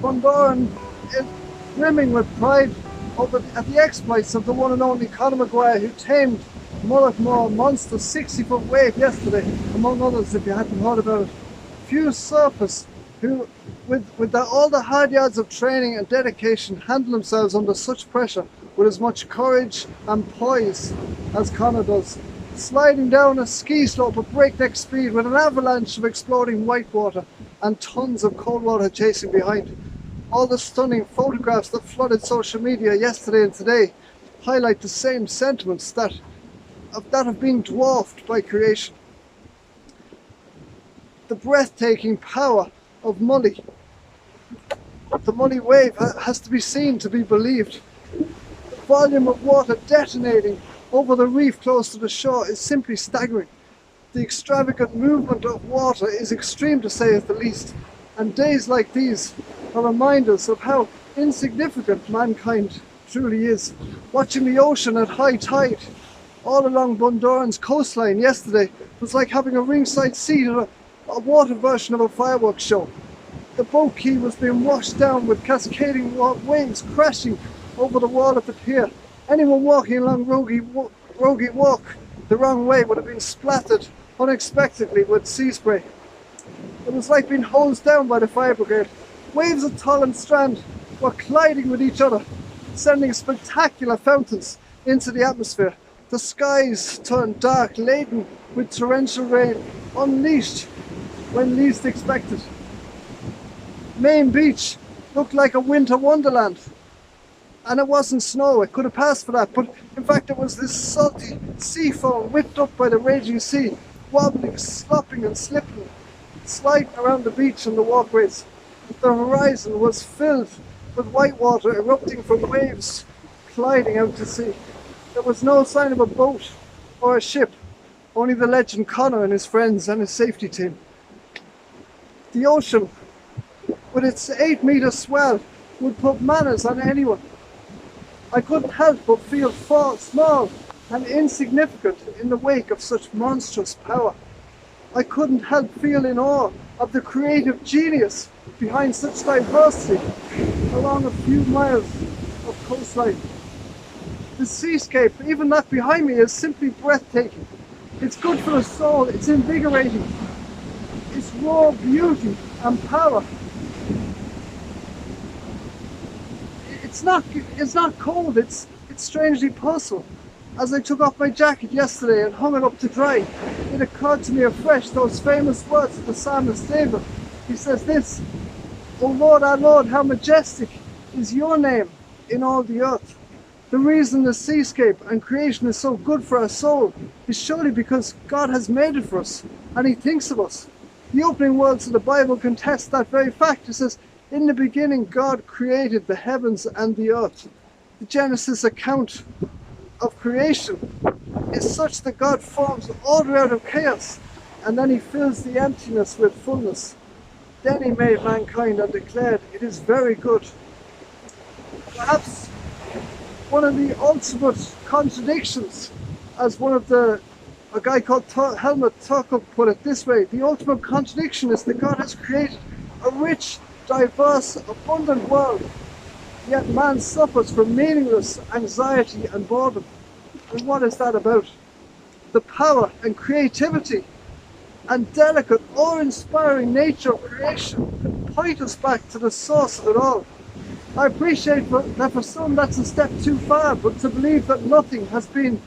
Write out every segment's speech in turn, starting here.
Bundoran is brimming with pride at the exploits of the one and only Conor Maguire, who tamed Mullaghmore monster 60-foot wave yesterday, among others if you hadn't heard about it. Few surfers who, with all the hard yards of training and dedication, handle themselves under such pressure with as much courage and poise as Conor does, sliding down a ski slope at breakneck speed with an avalanche of exploding whitewater and tons of cold water chasing behind. All the stunning photographs that flooded social media yesterday and today highlight the same sentiments that of being dwarfed by creation. The breathtaking power of Mully. The Mully wave has to be seen to be believed. The volume of water detonating over the reef close to the shore is simply staggering. The extravagant movement of water is extreme, to say the least, and days like these are reminders of how insignificant mankind truly is. Watching the ocean at high tide all along Bundoran's coastline yesterday was like having a ringside seat at a water version of a fireworks show. The boat quay was being washed down with cascading waves crashing over the wall of the pier. Anyone walking along Rogie Walk the wrong way would have been splattered unexpectedly with sea spray. It was like being hosed down by the fire brigade. Waves of Tull and Strand were colliding with each other, sending spectacular fountains into the atmosphere. The skies turned dark, laden with torrential rain, unleashed when least expected. Main Beach looked like a winter wonderland. And it wasn't snow, it could have passed for that, but in fact it was this salty sea foam whipped up by the raging sea, wobbling, slopping and slipping, sliding around the beach and the walkways. The horizon was filled with white water erupting from waves gliding out to sea. There was no sign of a boat or a ship, only the legend Conor and his friends and his safety team. The ocean, with its 8-metre swell, would put manners on anyone. I couldn't help but feel small and insignificant in the wake of such monstrous power. I couldn't help feel in awe of the creative genius behind such diversity along a few miles of coastline. The seascape, even that behind me, is simply breathtaking. It's good for the soul, it's invigorating. Its raw beauty and power. It's not cold, it's strangely personal. As I took off my jacket yesterday and hung it up to dry, it occurred to me afresh those famous words of the psalmist David. He says this, "O Lord, our Lord, how majestic is your name in all the earth." The reason the seascape and creation is so good for our soul is surely because God has made it for us and He thinks of us. The opening words of the Bible contest that very fact. It says, "In the beginning God created the heavens and the earth." The Genesis account of creation is such that God forms order out of chaos and then He fills the emptiness with fullness. Then He made mankind and declared, "It is very good." Perhaps one of the ultimate contradictions, as a guy called Helmut Turkel put it this way, the ultimate contradiction is that God has created a rich, diverse, abundant world, yet man suffers from meaningless anxiety and boredom. And what is that about? The power and creativity and delicate, awe-inspiring nature of creation point us back to the source of it all. I appreciate that for some that's a step too far, but to believe that nothing has been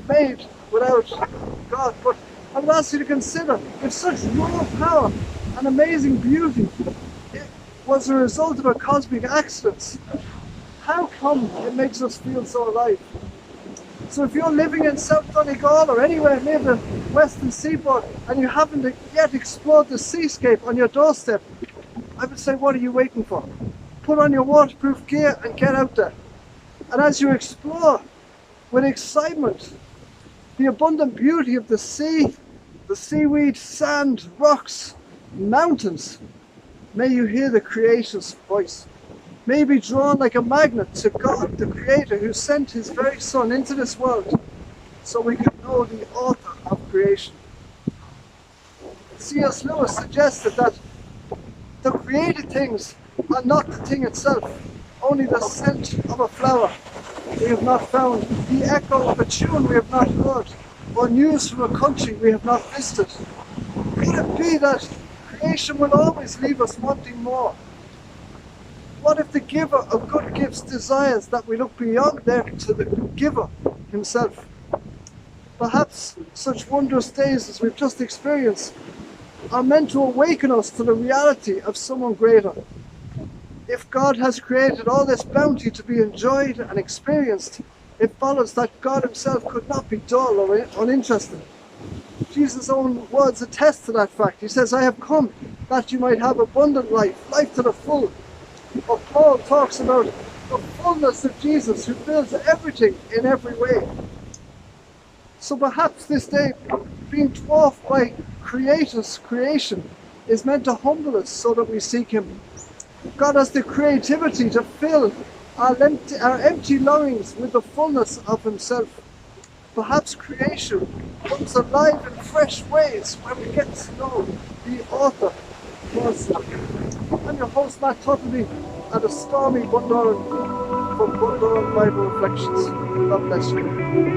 made without God. But I would ask you to consider, if such raw power and amazing beauty was a result of a cosmic accident, how come it makes us feel so alive? So if you're living in South Donegal or anywhere near the western seaboard and you haven't yet explored the seascape on your doorstep, I would say, what are you waiting for? Put on your waterproof gear and get out there. And as you explore with excitement the abundant beauty of the sea, the seaweed, sand, rocks, mountains, may you hear the Creator's voice. May you be drawn like a magnet to God, the Creator, who sent His very Son into this world so we could know the author of creation. C.S. Lewis suggested that the created things and not the thing itself, only the scent of a flower we have not found, the echo of a tune we have not heard, or news from a country we have not visited? Could it be that creation will always leave us wanting more? What if the giver of good gifts desires that we look beyond them to the giver himself? Perhaps such wondrous days as we've just experienced are meant to awaken us to the reality of someone greater. If God has created all this bounty to be enjoyed and experienced, it follows that God himself could not be dull or uninterested. Jesus' own words attest to that fact. He says, I have come that you might have abundant life, life to the full. But Paul talks about the fullness of Jesus who fills everything in every way. So perhaps this day, being dwarfed by Creator's creation, is meant to humble us so that we seek him. God has the creativity to fill our empty longings with the fullness of himself. Perhaps creation comes alive in fresh ways when we get to know the author. I'm your host, Matt Tuttleby, and a stormy Bundoran from Bundoran Bible Reflections. God bless you.